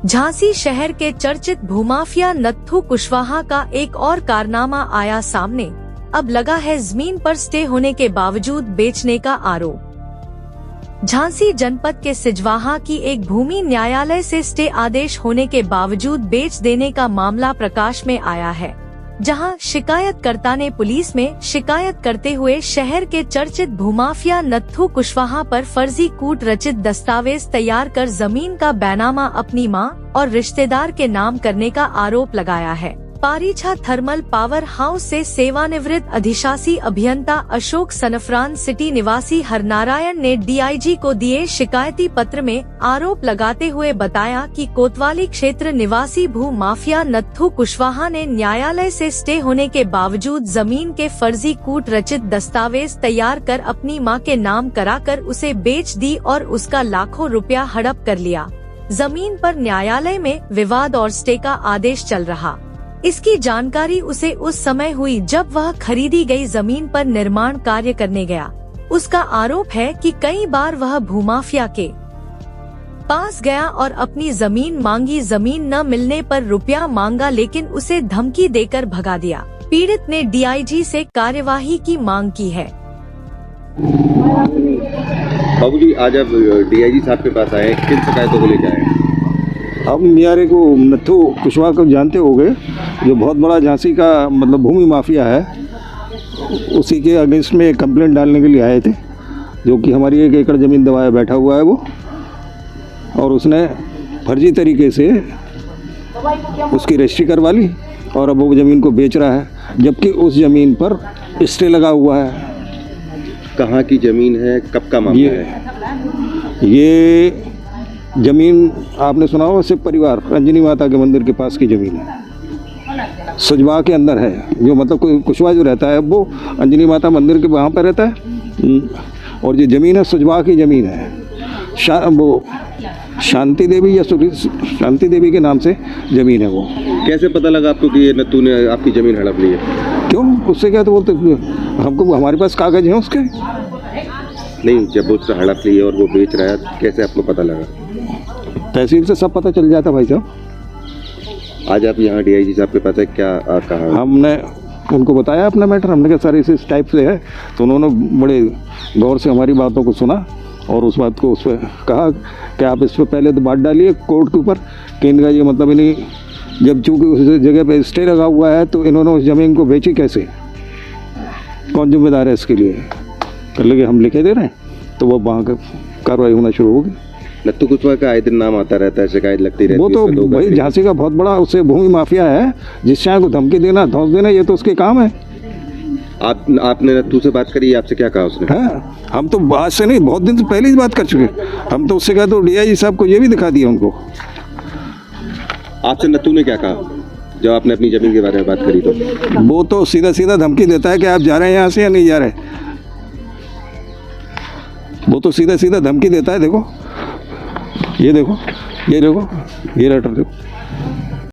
झांसी शहर के चर्चित भूमाफिया नत्थू कुशवाहा का एक और कारनामा आया सामने। अब लगा है जमीन पर स्टे होने के बावजूद बेचने का आरोप। झांसी जनपद के सिजवाहा की एक भूमि न्यायालय से स्टे आदेश होने के बावजूद बेच देने का मामला प्रकाश में आया है, जहां शिकायतकर्ता ने पुलिस में शिकायत करते हुए शहर के चर्चित भूमाफिया नत्थू कुशवाहा पर फर्जी कूट रचित दस्तावेज तैयार कर जमीन का बैनामा अपनी मां और रिश्तेदार के नाम करने का आरोप लगाया है। पारीछा थर्मल पावर हाउस से सेवानिवृत्त अधिशासी अभियंता अशोक सनफरान सिटी निवासी हरनारायण ने डीआईजी को दिए शिकायती पत्र में आरोप लगाते हुए बताया कि कोतवाली क्षेत्र निवासी भू माफिया नत्थू कुशवाहा ने न्यायालय से स्टे होने के बावजूद जमीन के फर्जी कूट रचित दस्तावेज तैयार कर अपनी मां के नाम कराकर उसे बेच दी और उसका लाखों रुपया हड़प कर लिया। जमीन पर न्यायालय में विवाद और स्टे का आदेश चल रहा। इसकी जानकारी उसे उस समय हुई जब वह खरीदी गई जमीन पर निर्माण कार्य करने गया। उसका आरोप है कि कई बार वह भूमाफिया के पास गया और अपनी जमीन मांगी। जमीन न मिलने पर रुपया मांगा, लेकिन उसे धमकी देकर भगा दिया। पीड़ित ने डीआईजी से कार्यवाही की मांग की है। बाबू जी, आज आप डीआईजी साहब के पास आए, किन शिकायतों को लेकर आए? आप मियारे को नत्थू कुशवाहा को जानते होंगे, जो बहुत बड़ा झांसी का मतलब भूमि माफिया है। उसी के अगेंस्ट में कंप्लेंट डालने के लिए आए थे, जो कि हमारी 1 एकड़ ज़मीन दबाया बैठा हुआ है वो, और उसने फर्जी तरीके से उसकी रजिस्ट्री करवा ली और अब वो ज़मीन को बेच रहा है, जबकि उस ज़मीन पर स्टे लगा हुआ है। कहाँ की ज़मीन है, कब का मामला है? ये ज़मीन आपने सुना होगा, शिव परिवार अंजनी माता के मंदिर के पास की ज़मीन है, सुजवा के अंदर है। जो मतलब कोई कुशवाहा जो रहता है वो अंजनी माता मंदिर के वहाँ पर रहता है, और ये ज़मीन है सुजवा की ज़मीन है। वो शांति देवी या शांति देवी के नाम से ज़मीन है वो। कैसे पता लगा आपको कि ये नत्थू ने आपकी ज़मीन हड़प ली है? क्यों, उससे क्या तो बोलते, हमको हमारे पास कागज़ हैं उसके। नहीं, जब उससे हड़प ली है और वो बेच रहा है, कैसे आपको पता लगा? तहसील से सब पता चल जाता भाई साहब। आज आप यहाँ डीआईजी साहब के पास है, क्या कहा? हमने उनको बताया अपना मैटर, हमने कहा सर इस टाइप से है, तो उन्होंने बड़े गौर से हमारी बातों को सुना और उस बात को उस पर कहा कि आप इस पर पहले तो बात डालिए कोर्ट के ऊपर कि इनका ये मतलब नहीं, जब चूँकि उस जगह पे स्टे लगा हुआ है तो इन्होंने उस ज़मीन को बेची कैसे, कौन जिम्मेदार है इसके लिए। कर लगे हम लिखे दे रहे हैं, तो वो वहाँ का कार्रवाई होना शुरू होगी। नत्थू कुशवाहा का आए दिन नाम आता रहता है, शिकायत लगती रहती है। वो तो भाई झांसी का बहुत बड़ा उससे भूमि माफिया है, जिस चाहे को धमकी देना धौंस देना, ये तो उसके काम है। आपने नत्थू से बात करी, आपसे क्या कहा उसने? हाँ, हम तो आज से नहीं, बहुत दिन से पहले ही बात कर चुके। हम तो उससे कहा तो डीआईजी साहब को ये भी दिखा दिया उनको। आपसे नत्थू ने क्या कहा जब आपने अपनी जमीन के बारे में बात करी? तो वो तो सीधा सीधा धमकी देता है कि आप जा रहे हैं यहाँ से या नहीं जा रहे। वो तो सीधा सीधा धमकी देता है। देखो ये देखो, ये देखो, ये लेटर देखो।